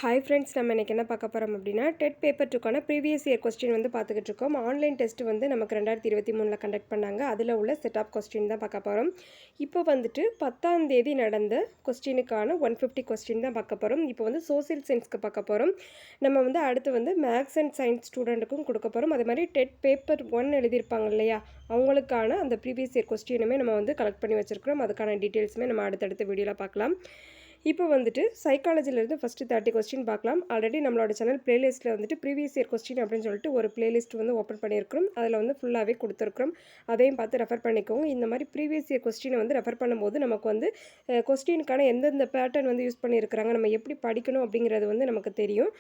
Hi friends, நம்ம இன்றைக்கி என்ன பார்க்க போகிறோம் அப்படின்னா டெட் பேப்பர் 2க்கான ப்ரீவியஸ் இயர் கொஸ்டின் வந்து பார்த்துக்கிட்டு இருக்கோம். ஆன்லைன் டெஸ்ட் வந்து நமக்கு 2023 கண்டக்ட் பண்ணாங்க. அதில் உள்ள செட் ஆஃப் கொஸ்டின் தான் பார்க்க போகிறோம். இப்போ வந்துட்டு 10ஆம் தேதி நடந்த கொஸ்டினுக்கான 150 கொஸ்டின் தான் பார்க்க போகிறோம். இப்போ வந்து சோசியல் சயின்ஸ்க்கு பார்க்க போகிறோம். நம்ம வந்து அடுத்து வந்து மேக்ஸ் அண்ட் சயின்ஸ் ஸ்டூடெண்ட்டுக்கும் கொடுக்க போகிறோம். அதே மாதிரி டெட் பேப்பர் 1 எழுதியிருப்பாங்க இல்லையா, அவங்களுக்கான அந்த ப்ரீவியஸ் இயர் கொஸ்டினுமே நம்ம வந்து கலெக்ட் பண்ணி வச்சுருக்கிறோம். அதுக்கான டீட்டெயில்ஸுமே நம்ம அடுத்தடுத்த வீடியோவில் பார்க்கலாம். இப்போ வந்துட்டு சைக்காலஜிலேருந்து ஃபஸ்ட்டு 30 கொஸ்டின் பார்க்கலாம். ஆல்ரெடி நம்மளோட சேனல் பிளேலிஸ்ட்டில் வந்துட்டு ப்ரீவியஸ் இயர் கொஸ்டின் அப்படின்னு சொல்லிட்டு ஒரு பிளேலிஸ்ட் வந்து ஓப்பன் பண்ணியிருக்கிறோம். அதில் வந்து ஃபுல்லாகவே கொடுத்துருக்குறோம். அதையும் பார்த்து ரெஃபர் பண்ணிக்கோங்க. இந்த மாதிரி ப்ரீவியஸ் இயர் கொஸ்டினை வந்து ரெஃபர் பண்ணும்போது நமக்கு வந்து கொஸ்டினுக்கான எந்தெந்த பேட்டர்ன் வந்து யூஸ் பண்ணியிருக்கிறாங்க, நம்ம எப்படி படிக்கணும் அப்படிங்கிறது வந்து நமக்கு தெரியும்.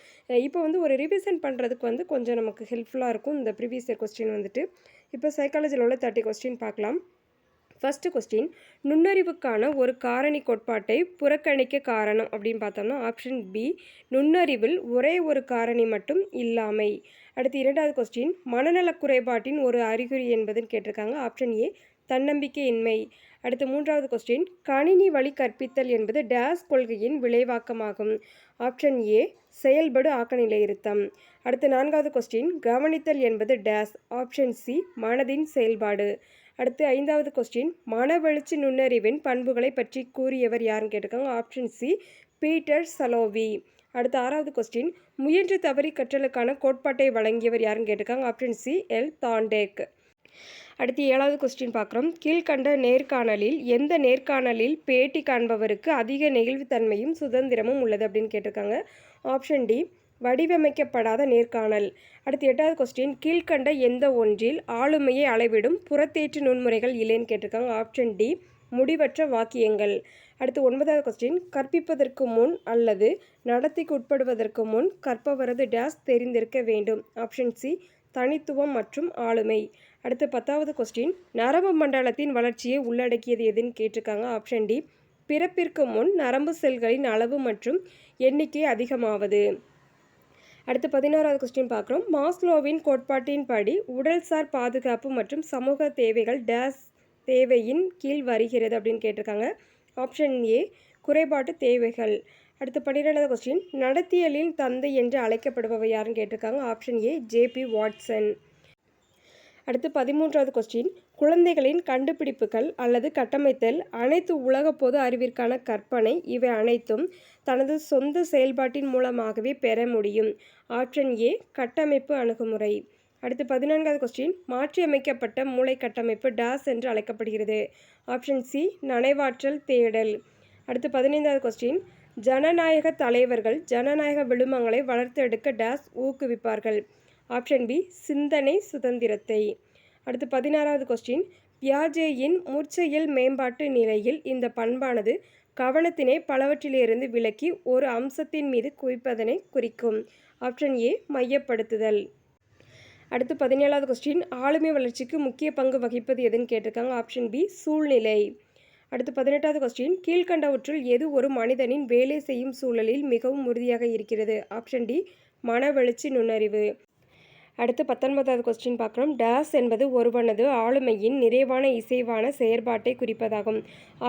இப்போ வந்து ஒரு ரிவிஷன் பண்ணுறதுக்கு வந்து கொஞ்சம் நமக்கு ஹெல்ப்ஃபுல்லாக இருக்கும் இந்த ப்ரீவியஸ் இயர் கொஸ்டின் வந்துட்டு. இப்போ சைக்காலஜியில் உள்ள 30 கொஸ்டின் பார்க்கலாம். ஃபஸ்ட்டு கொஸ்டின், நுண்ணறிவுக்கான ஒரு காரணி கோட்பாட்டை புறக்கணிக்க காரணம் அப்படின்னு பார்த்தோம்னா ஆப்ஷன் பி, நுண்ணறிவில் ஒரே ஒரு காரணி மட்டும் இல்லாமை. அடுத்து இரண்டாவது கொஸ்டின், மனநலக் குறைபாட்டின் ஒரு அறிகுறி என்பதுன்னு கேட்டிருக்காங்க. ஆப்ஷன் ஏ, தன்னம்பிக்கையின்மை. அடுத்து மூன்றாவது கொஸ்டின், கணினி வழி கற்பித்தல் என்பது டேஸ் கொள்கையின் விளைவாக்கமாகும். ஆப்ஷன் ஏ, செயல்படு ஆக்கநிலையிருத்தம். அடுத்து நான்காவது கொஸ்டின், கவனித்தல் என்பது டேஸ். ஆப்ஷன் சி, மனதின் செயல்பாடு. அடுத்து ஐந்தாவது கொஸ்டின், மனவெழுச்சி நுண்ணறிவின் பண்புகளை பற்றி கூறியவர் யாருன்னு கேட்டிருக்காங்க. Option C, Peter Salovey. அடுத்து ஆறாவது கொஸ்டின், முயன்று தவறி கற்றலுக்கான கோட்பாட்டை வழங்கியவர் யாருன்னு கேட்டிருக்காங்க. Option C, L Thorndike. அடுத்து ஏழாவது கொஸ்டின் பார்க்குறோம். கீழ்கண்ட நேர்காணலில் எந்த நேர்காணலில் பேட்டி காண்பவருக்கு அதிக நெகிழ்வுத்தன்மையும் சுதந்திரமும் உள்ளது அப்படின்னு கேட்டிருக்காங்க. ஆப்ஷன் டி, வடிவமைக்கப்படாத நேர்காணல். அடுத்து எட்டாவது கொஸ்டின், கீழ்கண்ட எந்த ஒன்றில் ஆளுமையை அளவிடும் புறத்தேற்று நுண்முறைகள் இல்லைன்னு கேட்டிருக்காங்க. ஆப்ஷன் டி, முடிவற்ற வாக்கியங்கள். அடுத்து ஒன்பதாவது கொஸ்டின், கற்பிப்பதற்கு முன் அல்லது நடத்திக்கு உட்படுவதற்கு முன் கற்பவரது டேஸ் தெரிந்திருக்க வேண்டும். ஆப்ஷன் சி, தனித்துவம் மற்றும் ஆளுமை. அடுத்து 10வது கொஸ்டின், நரம்பு மண்டலத்தின் வளர்ச்சியை உள்ளடக்கியது எதுன்னு கேட்டிருக்காங்க. ஆப்ஷன் டி, பிறப்பிற்கு முன் நரம்பு செல்களின் அளவு மற்றும் எண்ணிக்கை அதிகமாவது. அடுத்து 11வது கொஸ்டின் பார்க்குறோம். மாஸ்லோவின் கோட்பாட்டின்படி உடல்சார் பாதுகாப்பு மற்றும் சமூக தேவைகள் டேஸ் தேவையின் கீழ் வருகிறது அப்படின்னு கேட்டிருக்காங்க. ஆப்ஷன் ஏ, குறைபாட்டு தேவைகள். அடுத்து 12வது கொஸ்டின், நடத்தியலின் தந்தை என்று அழைக்கப்படுபவர் யாருன்னு கேட்டிருக்காங்க. Option A, JP Watson. அடுத்து 13வது கொஸ்டின், குழந்தைகளின் கண்டுபிடிப்புகள் அல்லது கட்டமைத்தல் அனைத்து உலக பொது அறிவிற்கான கற்பனை இவை அனைத்தும் தனது சொந்த செயல்பாட்டின் மூலமாகவே பெற முடியும். ஆப்ஷன் ஏ, கட்டமைப்பு அணுகுமுறை. அடுத்து 14வது கொஸ்டின், மாற்றியமைக்கப்பட்ட மூளை கட்டமைப்பு டேஸ் என்று அழைக்கப்படுகிறது. ஆப்ஷன் சி, நனைவாற்றல் தேடல். அடுத்து 15வது கொஸ்டின், ஜனநாயக தலைவர்கள் ஜனநாயக விழுமங்களை வளர்த்தெடுக்க டேஸ் ஊக்குவிப்பார்கள். ஆப்ஷன் பி, சிந்தனை சுதந்திரத்தை. அடுத்து 16வது கொஸ்டின், பியாஜேயின் முற்செயல் மேம்பாட்டு நிலையில் இந்த பண்பானது கவனத்தினை பலவற்றிலிருந்து விலக்கி ஒரு அம்சத்தின் மீது குவிப்பதனை குறிக்கும். ஆப்ஷன் ஏ, மையப்படுத்துதல். அடுத்து 17வது கொஸ்டின், ஆளுமை வளர்ச்சிக்கு முக்கிய பங்கு வகிப்பது எதுன்னு கேட்டிருக்காங்க. ஆப்ஷன் பி, சூழ்நிலை. அடுத்து 18வது கொஸ்டின், கீழ்கண்டவற்றுள் எது ஒரு மனிதனின் வேலை செய்யும் சூழலில் மிகவும் உறுதியாக இருக்கிறது. ஆப்ஷன் டி, மனவெழுச்சி நுண்ணறிவு. அடுத்து 19வது கொஸ்டின் பார்க்குறோம். டேஸ் என்பது ஒருவனது ஆளுமையின் நிறைவான இசைவான செயற்பாட்டை குறிப்பதாகும்.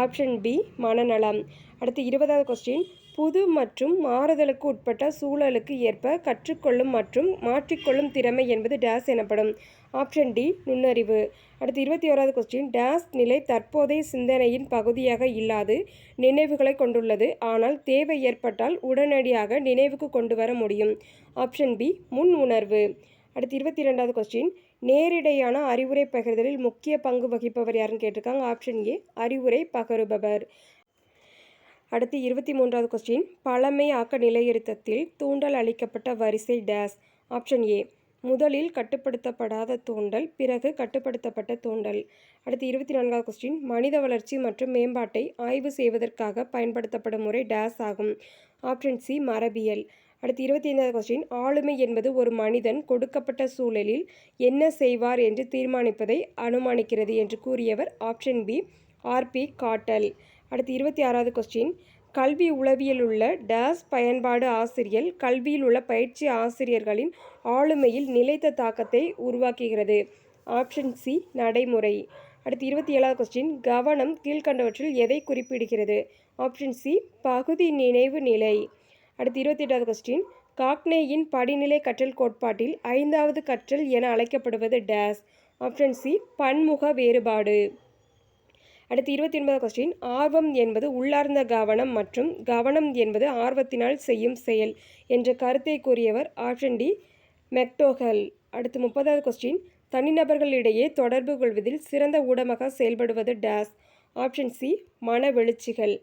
ஆப்ஷன் பி, மனநலம். அடுத்து 20வது கொஸ்டின், புது மற்றும் மாறுதலுக்கு உட்பட்ட சூழலுக்கு ஏற்ப கற்றுக்கொள்ளும் மற்றும் மாற்றிக்கொள்ளும் திறமை என்பது டேஸ் எனப்படும். ஆப்ஷன் டி, நுண்ணறிவு. அடுத்து 21வது கொஸ்டின், டேஸ் நிலை தற்போதைய சிந்தனையின் பகுதியாக இல்லாது நினைவுகளை கொண்டுள்ளது, ஆனால் தேவை ஏற்பட்டால் உடனடியாக நினைவுக்கு கொண்டு வர முடியும். ஆப்ஷன் பி, முன் உணர்வு. அடுத்து 22வது கொஸ்டின், நேரிடையான அறிவுரை பகிர்தலில் முக்கிய பங்கு வகிப்பவர் யாருன்னு கேட்டிருக்காங்க. ஆப்ஷன் ஏ, அறிவுரை பகருபவர். அடுத்து 23வது கொஸ்டின், பழமை ஆக்க நிலையிருத்தத்தில் தூண்டல் அளிக்கப்பட்ட வரிசை டேஸ். ஆப்ஷன் ஏ, முதலில் கட்டுப்படுத்தப்படாத தூண்டல், பிறகு கட்டுப்படுத்தப்பட்ட தூண்டல். அடுத்து 24வது கொஸ்டின், மனித வளர்ச்சி மற்றும் மேம்பாட்டை ஆய்வு செய்வதற்காக பயன்படுத்தப்படும் முறை டேஸ் ஆகும். ஆப்ஷன் சி, மரபியல். அடுத்து 25வது கொஸ்டின், ஆளுமை என்பது ஒரு மனிதன் கொடுக்கப்பட்ட சூழலில் என்ன செய்வார் என்று தீர்மானிப்பதை அனுமானிக்கிறது என்று கூறியவர். Option B, R B Cattell. அடுத்து 26வது கொஸ்டின், கல்வி உளவியல் உள்ள டேஸ் பயன்பாடு ஆசிரியர் கல்வியில் உள்ள பயிற்சி ஆசிரியர்களின் ஆளுமையில் நிலைத்த தாக்கத்தை உருவாக்குகிறது. ஆப்ஷன் சி, நடைமுறை. அடுத்து 27வது கொஸ்டின், கவனம் கீழ்கண்டவற்றில் எதை குறிப்பிடுகிறது. ஆப்ஷன் சி, பகுதி நினைவு நிலை. அடுத்து 28வது கொஸ்டின், காக்னேயின் படிநிலை கற்றல் கோட்பாட்டில் 5வது கற்றல் என அழைக்கப்படுவது டேஸ். ஆப்ஷன் சி பன்முக வேறுபாடு. அடுத்து 29வது கொஸ்டின், ஆர்வம் என்பது உள்ளார்ந்த கவனம் மற்றும் கவனம் என்பது ஆர்வத்தினால் செய்யும் செயல் என்ற கருத்தை கூறியவர். Option D McDougall. அடுத்து 30வது கொஸ்டின், தனிநபர்களிடையே தொடர்பு கொள்வதில் சிறந்த ஊடகமாக செயல்படுவது டேஸ். Option C மனவெழுச்சிகள்.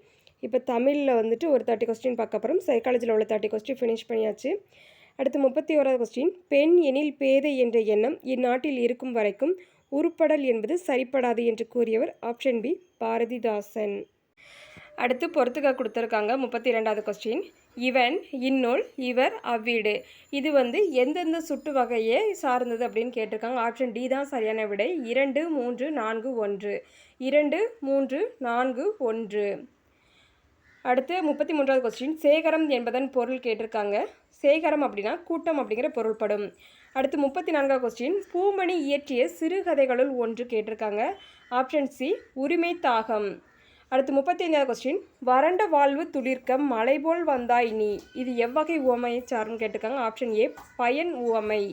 இப்போ தமிழில் வந்துட்டு ஒரு 30 கொஸ்டின் பார்க்க போகிறோம். சைக்காலஜியில் உள்ள 30 கொஸ்டின் ஃபினிஷ் பண்ணியாச்சு. அடுத்து 31வது கொஸ்டின், பெண் எனில் பேதை என்ற எண்ணம் இந்நாட்டில் இருக்கும் வரைக்கும் உருப்படல் என்பது சரிப்படாது என்று கூறியவர். Option B Bharathidasan. அடுத்து பொறுத்துக்க கொடுத்துருக்காங்க. 32வது கொஸ்டின், இவன், இந்நூல், இவர், அவ்வீடு. இது எந்தெந்த சுட்டு வகையை சார்ந்தது அப்படின்னு கேட்டிருக்காங்க. ஆப்ஷன் டி தான் சரியான விடை. 2, 3, 4, 1. 2, 3, 4, 1. அடுத்து 33வது கொஸ்டின், சேகரம் என்பதன் பொருள் கேட்டிருக்காங்க. சேகரம் அப்படின்னா கூட்டம் அப்படிங்கிற பொருள்படும். அடுத்து 34வது கொஸ்டின், பூமணி இயற்றிய சிறுகதைகளுள் ஒன்று கேட்டிருக்காங்க. ஆப்ஷன் சி உரிமை தாகம். அடுத்து 35வது கொஸ்டின், வறண்ட வாழ்வு துளிர்க்கம் மலை போல் வந்தாய் நீ. இது எவ்வகை உவமையை சார்ன்னு கேட்டிருக்காங்க. ஆப்ஷன் ஏ பயன் உவமை.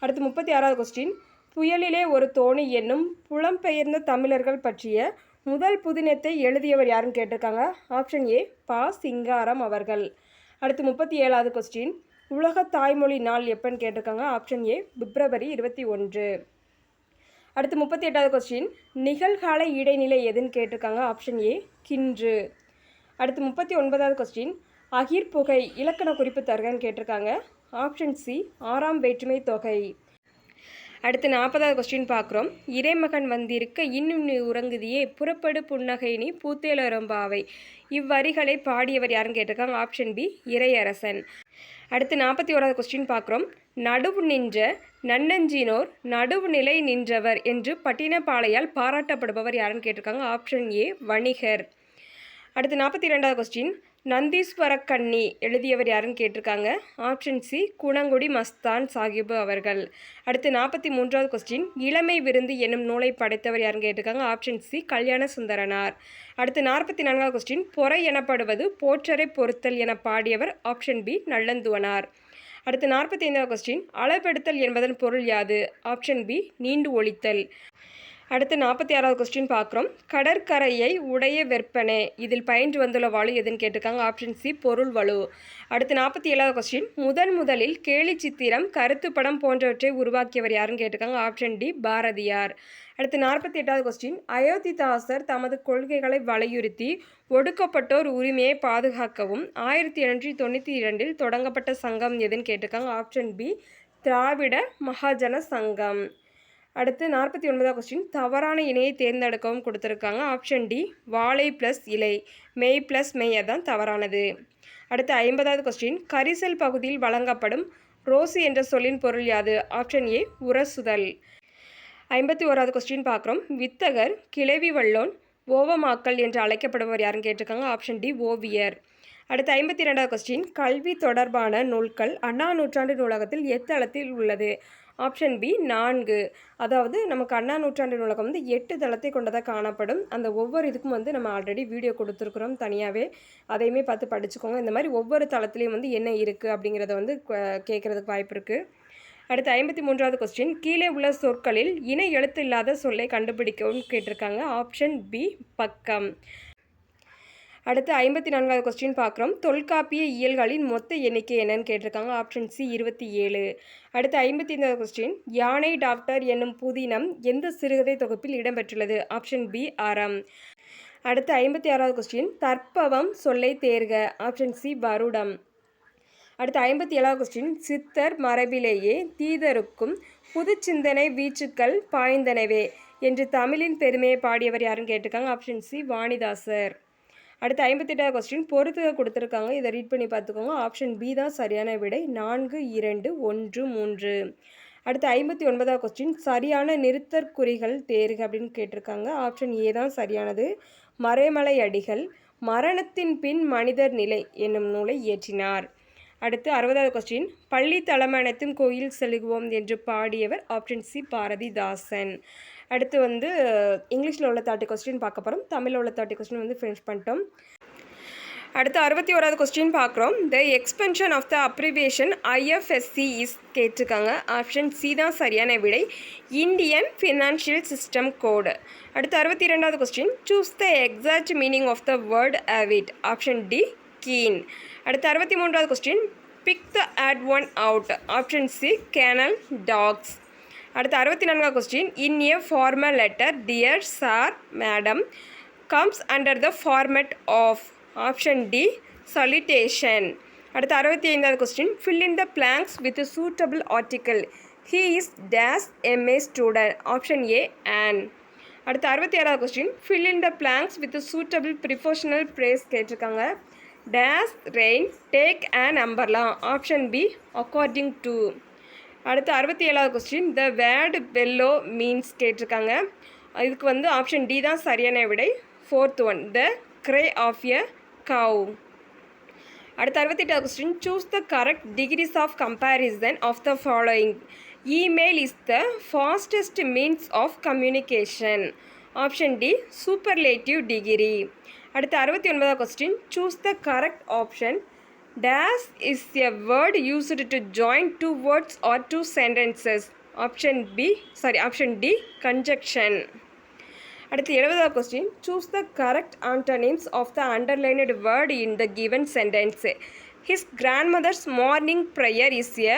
அடுத்து 36வது கொஸ்டின், புயலிலே ஒரு தோணி என்னும் புலம்பெயர்ந்த தமிழர்கள் பற்றிய முதல் புதினத்தை எழுதியவர் யாருன்னு கேட்டிருக்காங்க. ஆப்ஷன் ஏ பா சிங்காரம் அவர்கள். அடுத்து 37வது கொஸ்டின், உலக தாய்மொழி நாள் எப்போன்னு கேட்டிருக்காங்க. ஆப்ஷன் ஏ பிப்ரவரி 21. அடுத்து 38வது கொஸ்டின், நிகழ்கால இடைநிலை எதுன்னு கேட்டிருக்காங்க. ஆப்ஷன் ஏ கின்று. அடுத்து 39வது கொஸ்டின், அகிர்புகை இலக்கண குறிப்பு தருகன்னு கேட்டிருக்காங்க. ஆப்ஷன் சி 6ஆம் வேற்றுமை தொகை. அடுத்து 40வது கொஸ்டின் பார்க்குறோம். இறைமகன் வந்திருக்க இன்னும் நீ உறங்குதியே, புறப்படு புன்னகை நீ பூத்தேலரம்பாவை. இவ்வரிகளை பாடியவர் யாருன்னு கேட்டிருக்காங்க. ஆப்ஷன் பி இறையரசன். அடுத்து 41வது கொஸ்டின் பார்க்குறோம். நடுவு நின்ற நன்னஞ்சினோர் நடுவு நிலை நின்றவர் என்று பட்டினப்பாளையால் பாராட்டப்படுபவர் யாருன்னு கேட்டிருக்காங்க. ஆப்ஷன் ஏ வணிகர். அடுத்து 42வது கொஸ்டின், நந்தீஸ்வரக்கண்ணி எழுதியவர் யாருன்னு கேட்டிருக்காங்க. ஆப்ஷன் சி குணங்குடி மஸ்தான் சாஹிபு அவர்கள். அடுத்து 43வது கொஸ்டின், இளமை விருந்து என்னும் நூலை படைத்தவர் யாருன்னு கேட்டிருக்காங்க. ஆப்ஷன் சி கல்யாண சுந்தரனார். அடுத்து 44வது கொஸ்டின், பொறை எனப்படுவது போற்றரை பொறுத்தல் என பாடியவர். Option B Nallanthuvanar. அடுத்து 45வது கொஸ்டின், அளபெடுத்தல் என்பதன் பொருள் யாது. ஆப்ஷன் பி நீண்டு ஒழித்தல். அடுத்து 46வது கொஸ்டின் பார்க்குறோம். கடற்கரையை உடைய வெற்பனே இதில் பயின்று வந்துள்ள வலு எதுன்னு கேட்டிருக்காங்க. ஆப்ஷன் சி பொருள் வலு. அடுத்து 47வது கொஸ்டின், முதலில் கேலி சித்திரம் கருத்துப்படம் போன்றவற்றை உருவாக்கியவர் யாருன்னு கேட்டிருக்காங்க. Option D Bharathiyar. அடுத்து 48வது கொஸ்டின், அயோத்திதாசர் தமது கொள்கைகளை வலியுறுத்தி ஒடுக்கப்பட்டோர் உரிமையை பாதுகாக்கவும் 1792 தொடங்கப்பட்ட சங்கம் எதுன்னு கேட்டிருக்காங்க. ஆப்ஷன் பி திராவிட மகாஜன சங்கம். அடுத்து 49வது கொஸ்டின், தவறான இணையை தேர்ந்தெடுக்கவும் கொடுத்துருக்காங்க. ஆப்ஷன் டி வாழை ப்ளஸ் இலை, மெய் ப்ளஸ் மெய், அதான் தவறானது. அடுத்து 50வது கொஸ்டின், கரிசல் பகுதியில் வழங்கப்படும் ரோசு என்ற சொல்லின் பொருள் யாது. Option A உரசுதல். 51வது கொஸ்டின் பார்க்குறோம். வித்தகர், கிளவி வல்லோன், ஓவமாக்கல் என்று அழைக்கப்படுபவர் யாருன்னு கேட்டிருக்காங்க. ஆப்ஷன் டி ஓவியர். அடுத்து 52வது கொஸ்டின், கல்வி தொடர்பான நூல்கள் அண்ணா நூற்றாண்டு நூலகத்தில் எத்தளத்தில் உள்ளது. Option B 4. அதாவது நமக்கு அண்ணா நூற்றாண்டு நூலகம் 8 தளத்தை கொண்டதாக காணப்படும். அந்த ஒவ்வொரு இதுக்கும் நம்ம ஆல்ரெடி வீடியோ கொடுத்துருக்குறோம் தனியாகவே, அதையுமே பார்த்து படிச்சுக்கோங்க. இந்த மாதிரி ஒவ்வொரு தளத்துலேயும் என்ன இருக்குது அப்படிங்கிறத கேட்குறதுக்கு வாய்ப்பு இருக்குது. அடுத்து 53வது கொஸ்டின், கீழே உள்ள சொற்களில் இணை எழுத்து இல்லாத சொல்லை கண்டுபிடிக்கவும் கேட்டிருக்காங்க. ஆப்ஷன் பி பக்கம். அடுத்து 54வது கொஸ்டின் பார்க்குறோம். தொல்காப்பிய இயல்களின் மொத்த எண்ணிக்கை என்னன்னு கேட்டிருக்காங்க. Option C 27. அடுத்து 55வது கொஸ்டின், யானை டாக்டர் என்னும் புதினம் எந்த சிறுகதை தொகுப்பில் இடம்பெற்றுள்ளது. ஆப்ஷன் பி அறம். அடுத்து 56வது கொஸ்டின், தற்பவம் சொல்லை தேர்க. ஆப்ஷன் சி வருடம். அடுத்து 57வது கொஸ்டின், சித்தர் மரபிலேயே தீதருக்கும் புது சிந்தனை வீச்சுக்கள் பாய்ந்தனவே என்று தமிழின் பெருமையை பாடியவர் யாருன்னு கேட்டிருக்காங்க. ஆப்ஷன் சி வாணிதாசர். அடுத்து 58வது கொஸ்டின், பொறுத்துக கொடுத்துருக்காங்க, இதை ரீட் பண்ணி பார்த்துக்கோங்க. ஆப்ஷன் பி தான் சரியான விடை. 4, 2, 1, 3. அடுத்து 59வது கொஸ்டின், சரியான நிறுத்தற்குறிகள் தேர்க அப்படின்னு கேட்டிருக்காங்க. ஆப்ஷன் ஏ தான் சரியானது. மறைமலை அடிகள் மரணத்தின் பின் மனிதர் நிலை என்னும் நூலை இயற்றினார். அடுத்து 60வது கொஸ்டின், பள்ளி தலைமையனைத்தும் கோயில் செலுகுவோம் என்று பாடியவர். Option C Bharathidasan. அடுத்து இங்கிலீஷில் உள்ள 30 கொஸ்டின் பார்க்க போகிறோம். தமிழில் உள்ள 30 கொஸ்டின் ஃபினிஷ் பண்ணிட்டோம். அடுத்து 61வது கொஸ்டின் பார்க்குறோம். The expansion of the abbreviation IFSC is கேட்டிருக்காங்க. ஆப்ஷன் சி தான் சரியான விடை, இந்தியன் ஃபினான்ஷியல் சிஸ்டம் கோடு. அடுத்து 62வது question, choose the exact meaning of the word avid. Option D keen. அடுத்து 63வது question, pick the odd one out. Option C canal docks. அடுத்து 64வது question, in a formal letter dear sir madam comes under the format of. Option D salutation. அடுத்து 65வது question, fill in the blanks with a suitable article. He is dash MA student. Option A an. அடுத்து 66வது question, fill in the blanks with a suitable prepositional phrase கேட்டிருக்காங்க. dash rain take an umbrella. Option B according to. அடுத்து 67வது question, the word bellow means கேட்டிருக்காங்க. இதுக்கு வந்து option D தான் சரியான விடை, 4th one, the cry of a cow. அடுத்து 68வது question, choose the correct degrees of comparison of the following. Email is the fastest means of communication. Option D superlative degree. அடுத்து 69வது question, choose the correct option. Dash is a word used to join two words or two sentences. Option D conjunction. அடுத்து 70வது question, choose the correct antonyms of the underlined word in the given sentence. His grandmother's morning prayer is a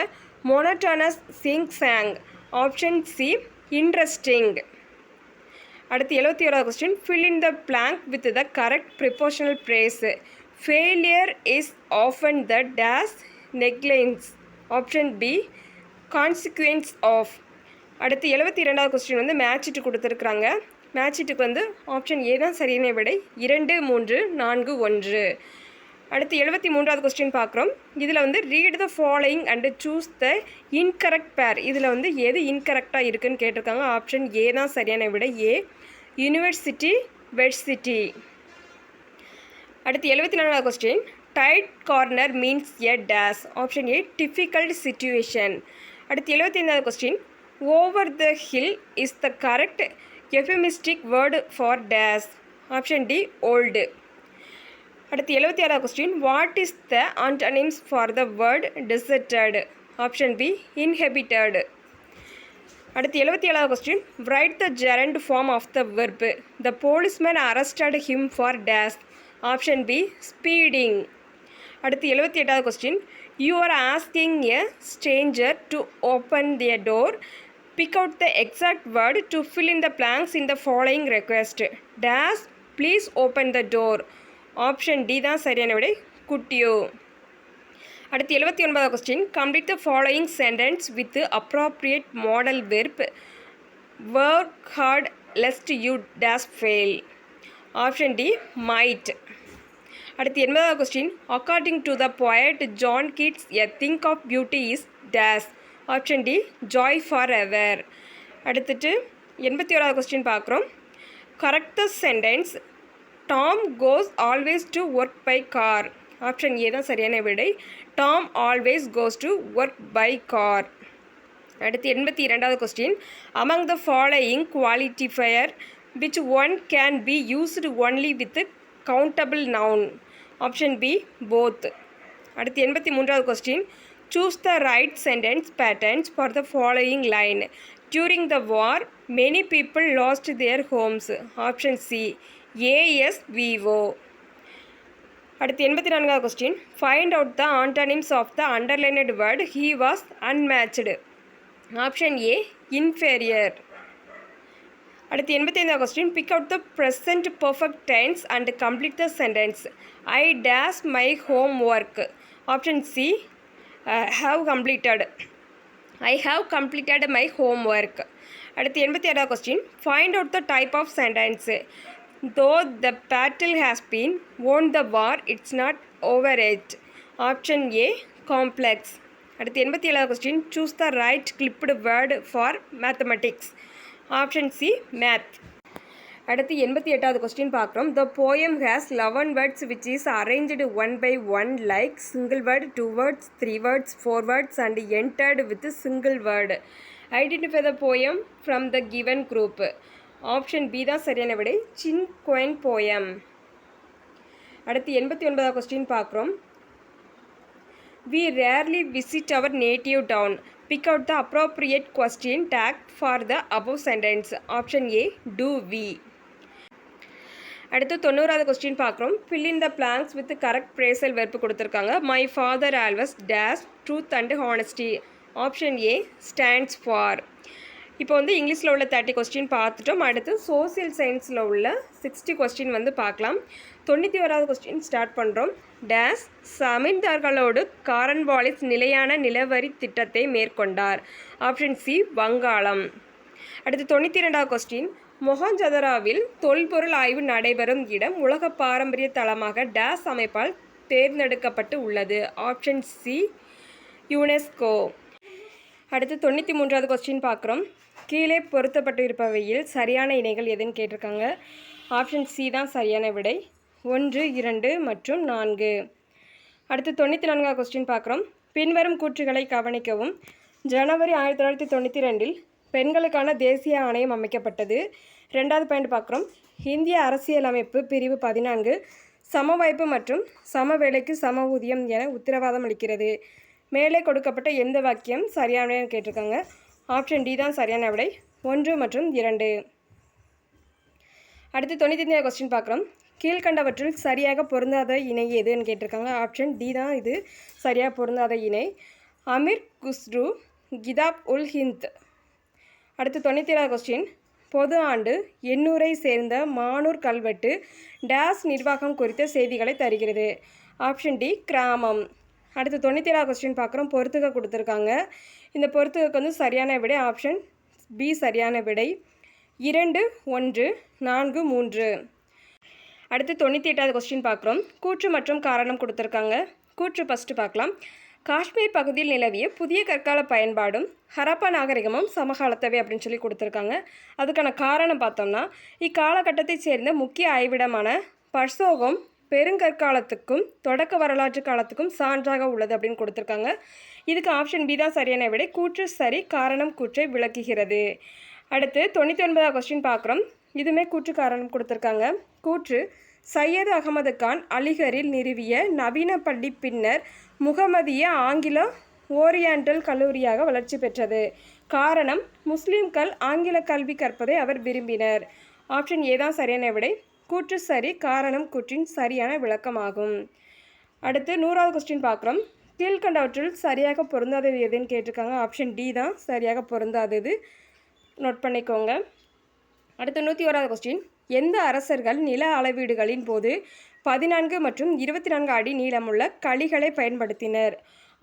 monotonous sing song. Option C interesting. அடுத்து 71வது question, fill in the blank with the correct prepositional phrase. Failure is often the dash negligence. Option B consequence of. அடுத்து 72வது question வந்து மேட்சிட்டு கொடுத்துருக்குறாங்க. மேட்சிட்டுக்கு வந்து option A தான் சரியான விடை, 2, 3, 4, 1. அடுத்து 73வது கொஸ்டின் பார்க்குறோம். இதில் வந்து read the following and choose the incorrect பேர். இதில் வந்து எது இன்கரெக்டாக இருக்குதுன்னு கேட்டிருக்காங்க. ஆப்ஷன் ஏ தான் சரியான விடை, ஏ யூனிவர்சிட்டி வெர்சிட்டி. அடுத்து 74வது question, tight corner means a dash. Option A difficult situation. அடுத்து 75வது question, over the hill is the correct euphemistic word for dash. Option D old. அடுத்து 76வது question, what is the antonyms for the word deserted. Option B inhabited. அடுத்து 77வது question, write the gerund form of the verb. The policeman arrested him for dash. Option B speeding. அடுத்து 78வது question, you are asking a Stranger to open the door. Pick out the exact word to fill in the blanks in the following request. Dash, please open the door. Option D தான் சரியான விடை, குட்டியோ. அடுத்து 79வது question, complete the following sentence with appropriate modal verb. Work hard lest you dash fail. Option D might. அடுத்து 80வது question, according to the poet John Keats, a thing of beauty is dash. Option D joy for ever. அடுத்துட்டு 81வது question பார்க்குறோம். Correct the sentence, Tom goes always to work by car. Option A தான் சரியான விடை, Tom always goes to work by car. அடுத்து 82வது question, among the following qualifier which one can be used only with countable noun. Option B both. அடுத்து 83வது question, choose the right sentence patterns for the following line. During the war, many people lost their homes. Option C ASVO. அடுத்து 84வது question, find out the antonyms of the underlined word he was unmatched. Option A inferior. அடுத்து 85வது question, pick out the present perfect tense and complete the sentence. I dash my homework. Option C have completed. I have completed my homework. அடுத்து 86வது question, find out the type of sentence. Though the battle has been won the war, it's not over yet. Option A complex. அடுத்து 87வது question, choose the right clipped word for mathematics. Option C math. அடுத்து 88வது question பார்க்குறோம். The poem has 11 words which is arrange 1 by 1 like single word, 2 words, 3 words, 4 words and entered with single word. Identify the poem from the given group. Option B தான் சரியான விடை, cinquain poem. அடுத்து 89வது question பார்க்குறோம். We rarely visit our native town. Pick out the appropriate question tag for the above sentence. Option A, do we. அடுத்து 90வது question பார்க்குறோம். Fill in the blanks with correct phrasal verb கொடுத்துருக்காங்க. My father always dash truth and honesty. Option A, stands for. இப்போ வந்து இங்கிலீஷில் உள்ள 30 question பார்த்துட்டோம். அடுத்து social சயின்ஸில் உள்ள 60 கொஸ்டின் வந்து பார்க்கலாம். 91வது கொஸ்டின் ஸ்டார்ட் பண்ணுறோம். டேஸ் சமீன்தார்களோடு காரன் வாலிஸ் நிலையான நிலவரி திட்டத்தை மேற்கொண்டார். ஆப்ஷன் சி, வங்காளம். அடுத்து 92வது கொஸ்டின். மொஹஞ்சதராவில் தொல்பொருள் ஆய்வு நடைபெறும் இடம் உலக பாரம்பரிய தளமாக டேஸ் அமைப்பால் தேர்ந்தெடுக்கப்பட்டு உள்ளது. Option C, UNESCO. அடுத்து 93வது கொஸ்டின் பார்க்குறோம். கீழே பொருத்தப்பட்டு இருப்பவையில் சரியான இணைகள் எதுன்னு கேட்டிருக்காங்க. ஆப்ஷன் சி தான் சரியான விடை. 1, 2 மற்றும் 4. அடுத்து 94வது கொஸ்டின் பார்க்குறோம். பின்வரும் கூற்றுகளை கவனிக்கவும். ஜனவரி 1992இல் பெண்களுக்கான தேசிய ஆணையம் அமைக்கப்பட்டது. 2வது பாயிண்ட் பார்க்குறோம். இந்திய அரசியலமைப்பு பிரிவு 14 சம வாய்ப்பு மற்றும் சம வேலைக்கு சம ஊதியம் என உத்தரவாதம் அளிக்கிறது. மேலே கொடுக்கப்பட்ட எந்த வாக்கியம் சரியான கேட்டிருக்காங்க. ஆப்ஷன் டி தான் சரியான விடை. 1 மற்றும் 2. அடுத்து 95வது கொஸ்டின் பார்க்குறோம். கீழ்கண்டவற்றில் சரியாக பொருந்தாத இணை எதுன்னு கேட்டிருக்காங்க. ஆப்ஷன் டி தான் இது சரியாக பொருந்தாத இணை. அமீர் குஸ்ரு, கிதாப் உல் ஹிந்த். அடுத்து 97வது கொஸ்டின். பொது ஆண்டு 800ஐ சேர்ந்த மானூர் கல்வெட்டு டேஸ் நிர்வாகம் குறித்த செய்திகளை தருகிறது. ஆப்ஷன் டி, கிராமம். அடுத்து 97வது கொஸ்டின் பார்க்குறோம். பொறுத்துக கொடுத்துருக்காங்க. இந்த பொறுத்துக்கு வந்து சரியான விடை ஆப்ஷன் பி சரியான விடை. 2, 1, 4, 3. அடுத்து 98வது கொஸ்டின் பார்க்குறோம். கூற்று மற்றும் காரணம் கொடுத்துருக்காங்க. கூற்று ஃபஸ்ட்டு பார்க்கலாம். காஷ்மீர் பகுதியில் நிலவிய புதிய கற்கால பயன்பாடும் ஹரப்பா நாகரிகமும் சமகாலத்தவை அப்படின்னு சொல்லி கொடுத்துருக்காங்க. அதுக்கான காரணம் பார்த்தோம்னா இக்காலகட்டத்தைச் சேர்ந்த முக்கிய ஆய்விடமான பர்சோகம் பெருங்கற்காலத்துக்கும் தொடக்க வரலாற்று காலத்துக்கும் சான்றாக உள்ளது அப்படின்னு கொடுத்துருக்காங்க. இதுக்கு ஆப்ஷன் பி தான் சரியான விடை. கூற்று சரி, காரணம் கூற்றை விளக்குகிறது. அடுத்து 99வது கொஸ்டின் பார்க்குறோம். இதுவுமே கூற்று காரணம் கொடுத்துருக்காங்க. கூற்று சையது அகமது கான் அலிகரில் நிறுவிய நவீன பள்ளி பின்னர் முகமதிய ஆங்கில ஓரியண்டல் கல்லூரியாக வளர்ச்சி பெற்றது. காரணம் முஸ்லீம்கள் ஆங்கில கல்வி கற்பதை அவர் விரும்பினர். ஆப்ஷன் ஏ தான் சரியான விடை. கூற்று சரி, காரணம் கூற்றின் சரியான விளக்கமாகும். அடுத்து 100வது கொஸ்டின் பார்க்குறோம். கீழ்கண்டவற்றில் சரியாக பொருந்தாதது எதுன்னு கேட்டிருக்காங்க. ஆப்ஷன் டி தான் சரியாக பொருந்தாதது. நோட் பண்ணிக்கோங்க. அடுத்து 101வது கொஸ்டின். எந்த அரசர்கள் நில அளவீடுகளின் போது 14 மற்றும் 24 அடி நீளமுள்ள களிகளை பயன்படுத்தினர்?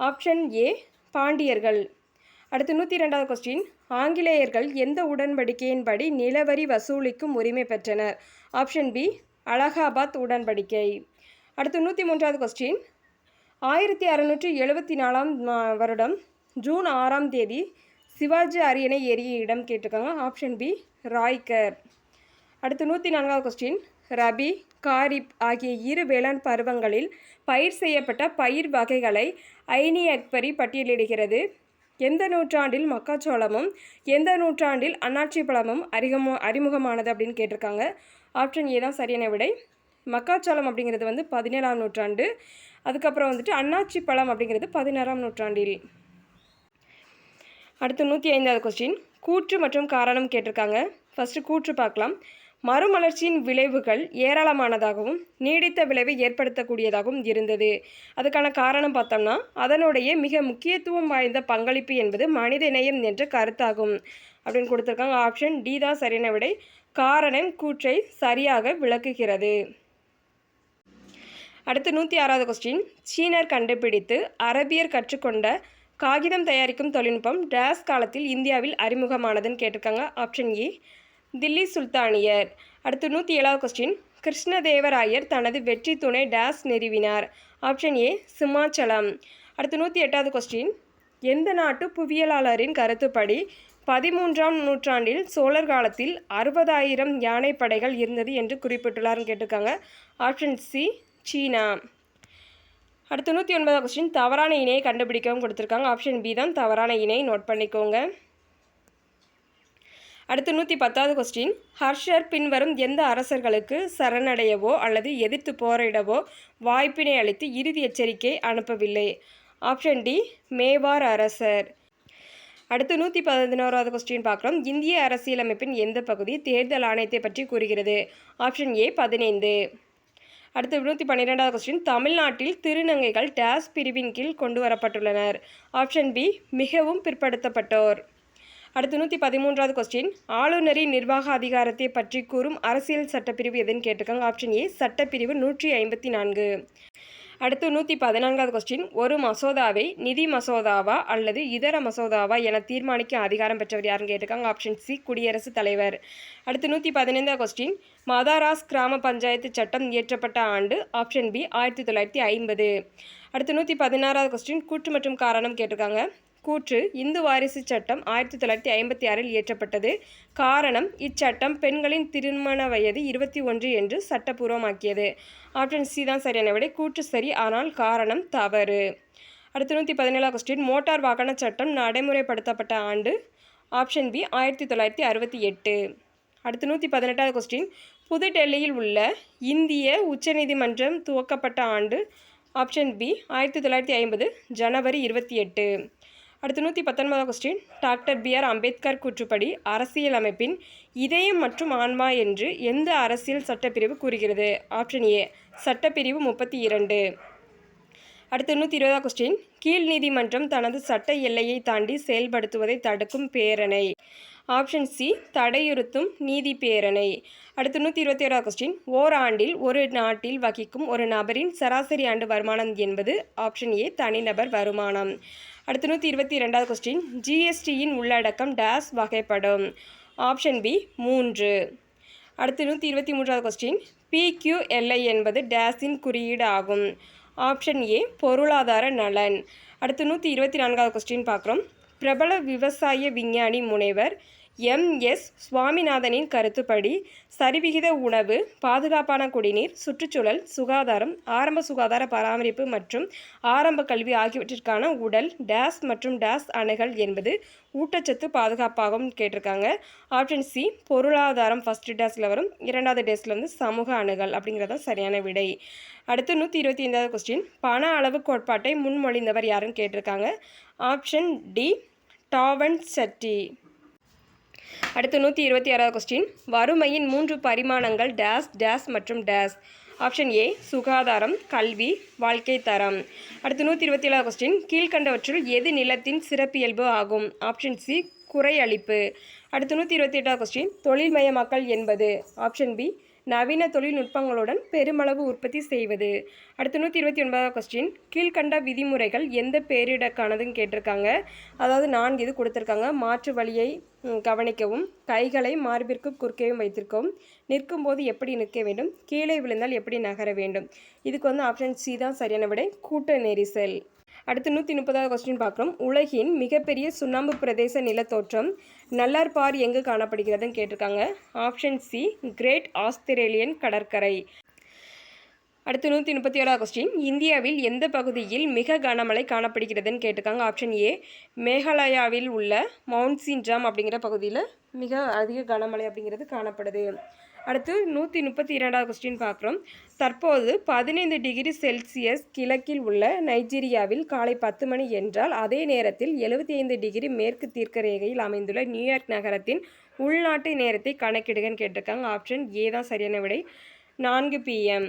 ஆப்ஷன் ஏ, பாண்டியர்கள். அடுத்து 102வது கொஸ்டின். ஆங்கிலேயர்கள் எந்த உடன்படிக்கையின்படி நிலவரி வசூலிக்கும் உரிமை பெற்றனர்? ஆப்ஷன் பி, அலகாபாத் உடன்படிக்கை. அடுத்து 103வது கொஸ்டின். 1674ஆம் வருடம் ஜூன் 6ஆம் தேதி சிவாஜி அரியணை ஏறிய இடம் கேட்டிருக்காங்க. Option B, Raigad. அடுத்து 104வது கொஸ்டின். ரபி, காரிப் ஆகிய இரு வேளாண் பருவங்களில் பயிர் செய்யப்பட்ட பயிர் வகைகளை ஐனி அக்பரி பட்டியலிடுகிறது. எந்த நூற்றாண்டில் மக்காச்சோளமும் எந்த நூற்றாண்டில் அன்னாச்சி பழமும் அறிமுகமானது அப்படின்னு கேட்டிருக்காங்க. ஆப்ஷன் ஏ தான் சரியான விடை. மக்காச்சோளம் அப்படிங்கிறது வந்து 17ஆம் நூற்றாண்டு. அதுக்கப்புறம் வந்துட்டு அன்னாச்சி பழம் அப்படிங்கிறது 16ஆம் நூற்றாண்டில். அடுத்து 105வது கொஸ்டின். கூற்று மற்றும் காரணம் கேட்டிருக்காங்க. ஃபஸ்ட்டு கூற்று பார்க்கலாம். மறுமலர்ச்சியின் விளைவுகள் ஏராளமானதாகவும் நீடித்த விளைவை ஏற்படுத்தக்கூடியதாகவும் இருந்தது. அதுக்கான காரணம் பார்த்தோம்னா அதனுடைய மிக முக்கியத்துவம் வாய்ந்த பங்களிப்பு என்பது மனிதநேயம் என்ற கருத்தாகும் அப்படின்னு கொடுத்துருக்காங்க. ஆப்ஷன் டி தான் சரியான விடை. காரணம் கூற்றை சரியாக விளக்குகிறது. அடுத்து 106வது கொஸ்டின். சீனர் கண்டுபிடித்து அரபியர் கற்றுக்கொண்ட காகிதம் தயாரிக்கும் தொழில்நுட்பம் டேஸ் காலத்தில் இந்தியாவில் அறிமுகமானதுன்னு கேட்டிருக்காங்க. ஆப்ஷன் ஏ, தில்லி சுல்தானியர். அடுத்து 107வது கொஸ்டின். கிருஷ்ணதேவராயர் தனது வெற்றி துணை டேஸ் நிறுவினார்? Option A, Simhachalam. அடுத்து 108வது கொஸ்டின். எந்த நாட்டு புவியியலாளரின் கருத்துப்படி 13ஆம் நூற்றாண்டில் சோழர் காலத்தில் 60,000 யானைப்படைகள் இருந்தது என்று குறிப்பிட்டுள்ளார்னு கேட்டிருக்காங்க. ஆப்ஷன் சி, சீனா. அடுத்து 109வது கொஸ்டின். தவறான இணையை கண்டுபிடிக்கவும் கொடுத்துருக்காங்க. ஆப்ஷன் பி தான் தவறான இணை. நோட் பண்ணிக்கோங்க. அடுத்து 110வது கொஸ்டின், ஹர்ஷர் பின்வரும் எந்த அரசர்களுக்கு சரணடையவோ அல்லது எதிர்த்து போரிடவோ வாய்ப்பினை அளித்து இறுதி எச்சரிக்கை அனுப்பவில்லை? ஆப்ஷன் டி, மேவார் அரசர். அடுத்து 111வது கொஸ்டின் பார்க்குறோம். இந்திய அரசியலமைப்பின் எந்த பகுதி தேர்தல் ஆணையத்தை பற்றி கூறுகிறது? Option A 15. அடுத்து 112வது கொஸ்டின், தமிழ்நாட்டில் திருநங்கைகள் டேஸ் பிரிவின் கீழ் கொண்டு வரப்பட்டுள்ளனர்? ஆப்ஷன் பி, மிகவும் பிற்படுத்தப்பட்டோர். அடுத்து 113வது கொஸ்டின், ஆளுநரின் நிர்வாக அதிகாரத்தை பற்றி கூறும் அரசியல் சட்டப்பிரிவு எதுன்னு கேட்டிருக்காங்க. ஆப்ஷன் ஏ, சட்டப்பிரிவு 154. அடுத்து 114வது கொஸ்டின், ஒரு மசோதாவை நிதி மசோதாவா அல்லது இதர மசோதாவா என தீர்மானிக்க அதிகாரம் பெற்றவர் யாருன்னு கேட்டிருக்காங்க. ஆப்ஷன் சி, குடியரசுத் தலைவர். அடுத்து 115வது கொஸ்டின், மதாராஸ் கிராம பஞ்சாயத்து சட்டம் இயற்றப்பட்ட ஆண்டு? Option B, 1950. அடுத்து 116வது கொஸ்டின், கூற்று மற்றும் காரணம் கேட்டிருக்காங்க. கூற்று, இந்து வாரிசு சட்டம் 1956இல் இயற்றப்பட்டது. காரணம், இச்சட்டம் பெண்களின் திருமண வயது 21 என்று சட்டப்பூர்வமாக்கியது. ஆப்ஷன் சி தான் சரியான விடை. கூற்று சரி, ஆனால் காரணம் தவறு. அடுத்து 117வது கொஸ்டின், மோட்டார் வாகன சட்டம் நடைமுறைப்படுத்தப்பட்ட ஆண்டு? Option B, 1968. அடுத்து 118வது கொஸ்டின், புதுடெல்லியில் உள்ள இந்திய உச்சநீதிமன்றம் துவக்கப்பட்ட ஆண்டு? ஆப்ஷன் பி, 1950 ஜனவரி 28. அடுத்து 119வது கொஸ்டின், டாக்டர் பி.ஆர். அம்பேத்கர் கூற்றுப்படி அரசியலமைப்பின் இதயம் மற்றும் ஆன்மா என்று எந்த அரசியல் சட்டப்பிரிவு கூறுகிறது? ஆப்ஷன் ஏ, சட்டப்பிரிவு 32. அடுத்து 120வது கொஸ்டின், கீழ் நீதிமன்றம் தனது சட்ட எல்லையை தாண்டி செயல்படுத்துவதை தடுக்கும் பேரணை? ஆப்ஷன் சி, தடையுறுத்தும் நீதி பேரணை. அடுத்து 121வது கொஸ்டின், ஓராண்டில் ஒரு நாட்டில் வகிக்கும் ஒரு நபரின் சராசரி ஆண்டு வருமானம் என்பது? ஆப்ஷன் ஏ, தனிநபர் வருமானம். அடுத்து 122வது கொஸ்டின், ஜிஎஸ்டியின் உள்ளடக்கம் டேஸ் வகைப்படும்? Option B, 3. அடுத்து 123வது கொஸ்டின், PQLI என்பது டேஸின் குறியீடு ஆகும்? ஆப்ஷன் ஏ, பொருளாதார நலன். அடுத்து 124வது கொஸ்டின் பார்க்குறோம். பிரபல விவசாய விஞ்ஞானி முனைவர் MS சுவாமிநாதனின் கருத்துப்படி சரிவிகித உணவு, பாதுகாப்பான குடிநீர், சுற்றுச்சூழல், சுகாதாரம், ஆரம்ப சுகாதார பராமரிப்பு மற்றும் ஆரம்ப கல்வி ஆகியவற்றிற்கான உடல் டேஸ் மற்றும் டேஸ் அணுகல் என்பது ஊட்டச்சத்து பாதுகாப்பாகவும் கேட்டிருக்காங்க. ஆப்ஷன் சி, பொருளாதாரம் ஃபஸ்ட்டு டேஸில் வரும், 2வது டேஸில் வந்து சமூக அணுகல் அப்படிங்கிறத சரியான விடை. அடுத்து 125வது கொஸ்டின், பண அளவு கோட்பாட்டை முன்மொழிந்தவர் யாருன்னு கேட்டிருக்காங்க. ஆப்ஷன் டி, டாவன் சட்டி. அடுத்து 126வது கொஸ்டின், வறுமையின் 3 பரிமாணங்கள் டேஸ் டேஸ் மற்றும் டேஸ்? ஆப்ஷன் ஏ, சுகாதாரம், கல்வி, வாழ்க்கை தரம். அடுத்து 127வது கொஸ்டின், கீழ்கண்டவற்றுள் எது நிலத்தின் சிறப்பியல்பு ஆகும்? ஆப்ஷன் சி, குறை அளிப்பு. அடுத்து 128வது கொஸ்டின், தொழில்மயமாக்கல் என்பது? ஆப்ஷன் பி, நவீன தொழில்நுட்பங்களுடன் பெருமளவு உற்பத்தி செய்வது. அடுத்து 129வது கொஸ்டின், கீழ்கண்ட விதிமுறைகள் எந்த பேரிடக்கானதுன்னு கேட்டிருக்காங்க. அதாவது 4 இது கொடுத்துருக்காங்க. மாற்று வழியை கவனிக்கவும், கைகளை மார்பிற்கு குறுக்கேயும் வைத்திருக்கவும், நிற்கும் போது எப்படி நிற்க வேண்டும், கீழே விழுந்தால் எப்படி நகர வேண்டும். இதுக்கு வந்து ஆப்ஷன் சி தான் சரியான விடை, கூட்ட நெரிசல். அடுத்து 130வது கொஸ்டின் பார்க்குறோம். உலகின் மிகப்பெரிய சுண்ணாம்பு பிரதேச நிலத்தோற்றம் நல்லார்பார் எங்கு காணப்படுகிறதுன்னு கேட்டிருக்காங்க. ஆப்ஷன் சி, கிரேட் ஆஸ்திரேலியன் கடற்கரை. அடுத்து 137வது கொஸ்டின், இந்தியாவில் எந்த பகுதியில் மிக கனமழை காணப்படுகிறதுன்னு கேட்டிருக்காங்க. ஆப்ஷன் ஏ, மேகாலயாவில் உள்ள மவுண்ட் சின்ஜாம் அப்படிங்கிற பகுதியில் மிக அதிக கனமழை அப்படிங்கிறது காணப்படுது. அடுத்து 132வது கொஸ்டின் பார்க்குறோம். தற்போது 15 டிகிரி செல்சியஸ் கிழக்கில் உள்ள நைஜீரியாவில் காலை 10 மணி என்றால், அதே நேரத்தில் 75 டிகிரி மேற்கு தீர்க்க ரேகையில் அமைந்துள்ள நியூயார்க் நகரத்தின் உள்நாட்டு நேரத்தை கணக்கிடுகன்னு கேட்டிருக்காங்க. ஆப்ஷன் ஏ தான் சரியான விடை, 4 PM.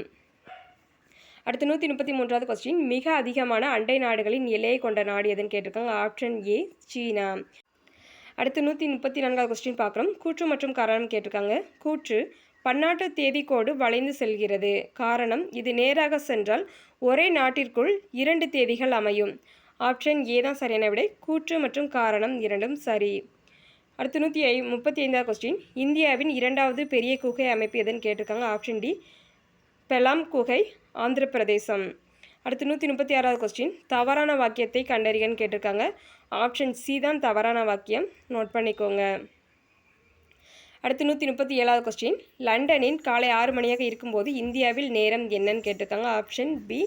அடுத்து 133வது கொஸ்டின், மிக அதிகமான அண்டை நாடுகளின் எல்லையை கொண்ட நாடு எதுன்னு கேட்டிருக்காங்க. ஆப்ஷன் ஏ, சீனா. அடுத்து 134வது கொஸ்டின் பார்க்குறோம். கூற்று மற்றும் காரணம் கேட்டிருக்காங்க. கூற்று, பன்னாட்டு தேதிக்கோடு வளைந்து செல்கிறது. காரணம், இது நேராக சென்றால் ஒரே நாட்டிற்குள் 2 தேதிகள் அமையும். ஆப்ஷன் ஏ தான் சரியான விடை. கூற்று மற்றும் காரணம் இரண்டும் சரி. அடுத்து 135வது கொஸ்டின், இந்தியாவின் 2வது பெரிய குகை அமைப்பு எதுன்னு கேட்டிருக்காங்க. ஆப்ஷன் டி, பெலாம் குகை, ஆந்திர பிரதேசம். அடுத்து 136வது கொஸ்டின், தவறான வாக்கியத்தை கண்டறியன்னு கேட்டிருக்காங்க. ஆப்ஷன் சி தான் தவறான வாக்கியம், நோட் பண்ணிக்கோங்க. அடுத்து 137வது கொஸ்டின், லண்டனின் காலை 6 மணியாக இருக்கும்போது இந்தியாவில் நேரம் என்னன்னு கேட்டிருக்காங்க. Option B,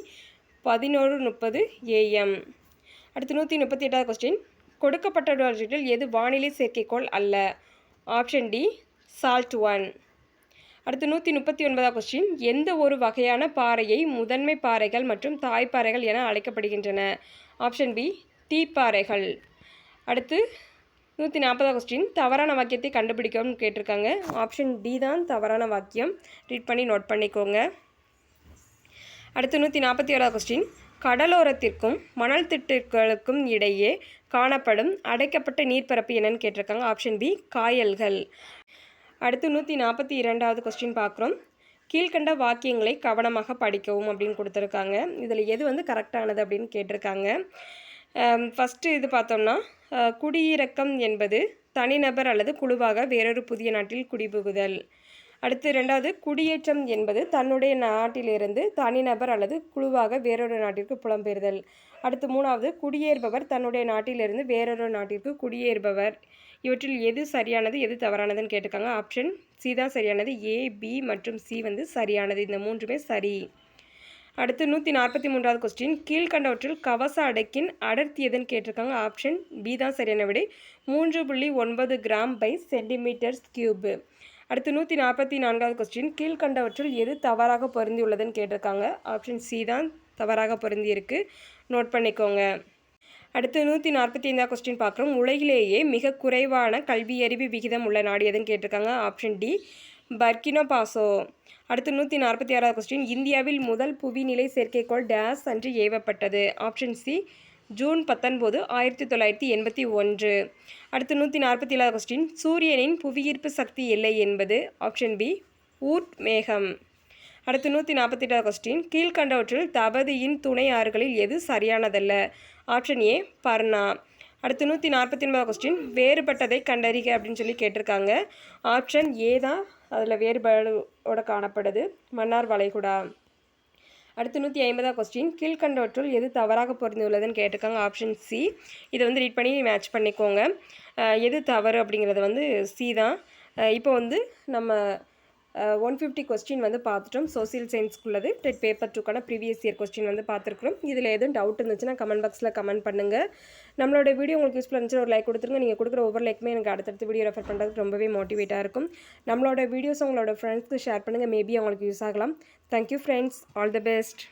11:30 AM. அடுத்து 138வது கொஸ்டின், கொடுக்கப்பட்டவற்றில் எது வானிலை செயற்கைக்கோள் அல்ல? Option D salt one. அடுத்து 139 கொஸ்டின். எந்த ஒரு வகையான பாறையை முதன்மை பாறைகள் மற்றும் தாய்ப்பாறைகள் என அழைக்கப்படுகின்றன? ஆப்ஷன் பி தீப்பாறைகள். அடுத்து 140 கொஸ்டின். தவறான வாக்கியத்தை கண்டுபிடிக்கவும் கேட்டிருக்காங்க. ஆப்ஷன் டி தான் தவறான வாக்கியம். ரீட் பண்ணி நோட் பண்ணிக்கோங்க. அடுத்து 147 கொஸ்டின். கடலோரத்திற்கும் மணல் திட்டுகளுக்கும் இடையே காணப்படும் அடைக்கப்பட்ட நீர்ப்பரப்பு என்னன்னு கேட்டிருக்காங்க. ஆப்ஷன் பி காயல்கள். அடுத்து 142 கொஸ்டின் பார்க்குறோம். கீழ்கண்ட வாக்கியங்களை கவனமாக படிக்கவும் அப்படின்னு கொடுத்துருக்காங்க. இதில் எது வந்து கரெக்டானது அப்படின்னு கேட்டிருக்காங்க. ஃபஸ்ட்டு இது பார்த்தோம்னா, குடியிறக்கம் என்பது தனிநபர் அல்லது குழுவாக வேறொரு புதிய நாட்டில் குடிபுகுதல். அடுத்து 2வது, குடியேற்றம் என்பது தன்னுடைய நாட்டிலிருந்து தனிநபர் அல்லது குழுவாக வேறொரு நாட்டிற்கு புலம்பெயர்தல். அடுத்து 3வது, குடியேறுபவர் தன்னுடைய நாட்டிலிருந்து வேறொரு நாட்டிற்கு குடியேறுபவர். இவற்றில் எது சரியானது எது தவறானதுன்னு கேட்டிருக்காங்க. ஆப்ஷன் சி தான் சரியானது. ஏ, பி மற்றும் சி வந்து சரியானது. இந்த மூன்றுமே சரி. அடுத்து 143 கொஸ்டின். கீழ்கண்டவற்றில் கவச அடுக்கின் அடர்த்தி எதுன்னு கேட்டிருக்காங்க. ஆப்ஷன் பி தான் சரியான விடை. 3.9 கிராம் பை சென்டிமீட்டர்ஸ் கியூப். அடுத்து 144 கொஸ்டின். கீழ்கண்டவற்றில் எது தவறாக பொருந்தியுள்ளதுன்னு கேட்டிருக்காங்க. ஆப்ஷன் சி தான் தவறாக பொருந்தியிருக்கு. நோட் பண்ணிக்கோங்க. அடுத்து 145 கொஸ்டின் பார்க்குறோம். உலகிலேயே மிக குறைவான கல்வியறிவு விகிதம் உள்ள நாடு எதுன்னு கேட்டிருக்காங்க. Option D Burkina Faso. அடுத்து 146 கொஸ்டின். இந்தியாவில் முதல் புவிநிலை செயற்கைக்கோள் டேஸ் அன்று ஏவப்பட்டது. Option C June 19, 1981. அடுத்து 147 கொஸ்டின். சூரியனின் புவியீர்ப்பு சக்தி எல்லை என்பது. ஆப்ஷன் பி ஊர்ட் மேகம். அடுத்து 148 கொஸ்டின். கீழ்கண்டவற்றில் தபதியின் துணை ஆறுகளில் எது சரியானதல்ல? Option A Barna. அடுத்து 149 கொஸ்டின். வேறுபட்டதை கண்டறிக அப்படின்னு சொல்லி கேட்டிருக்காங்க. ஆப்ஷன் ஏ தான் அதில் வேறுபாடோட காணப்படுது. மன்னார் வளைகுடா. அடுத்து 150 கொஸ்டின். கீழ்கண்டவற்றுள் எது தவறாக பொருந்தியுள்ளதுன்னு கேட்டிருக்காங்க. Option C. இதை வந்து ரீட் பண்ணி மேட்ச் பண்ணிக்கோங்க. எது தவறு அப்படிங்கிறது வந்து சி தான். இப்போ வந்து நம்ம 150 கொஸ்டின் வந்து பார்த்துட்டோம். சோசியல் சயின்ஸ்க்குள்ளது டெட் பேப்பர் 2க்கான ப்ரீவியஸ் இயர் கொஸ்டின் வந்து பார்த்துருக்குறோம். இதில் எதுவும் டவுட் இருந்துச்சுன்னா கமெண்ட் பாக்ஸில் கமெண்ட் பண்ணுங்கள். நம்மளோட வீடியோ உங்களுக்கு யூஸ்ஃபுல்லாக இருந்துச்சு ஒரு லைக் கொடுத்துருங்க. நீங்கள் கொடுக்குற ஒவ்வொரு லைக்குமே எனக்கு அடுத்தடுத்து வீடியோ ரெஃபர் பண்ணுறதுக்கு ரொம்பவே மோட்டிவேட்டாக இருக்கும். நம்மளோட வீடியோஸ் உங்களோட ஃப்ரெண்ட்ஸ்க்கு ஷேர் பண்ணுங்கள். மேபி அவங்களுக்கு யூஸ் ஆகலாம். Thank you friends. All the best.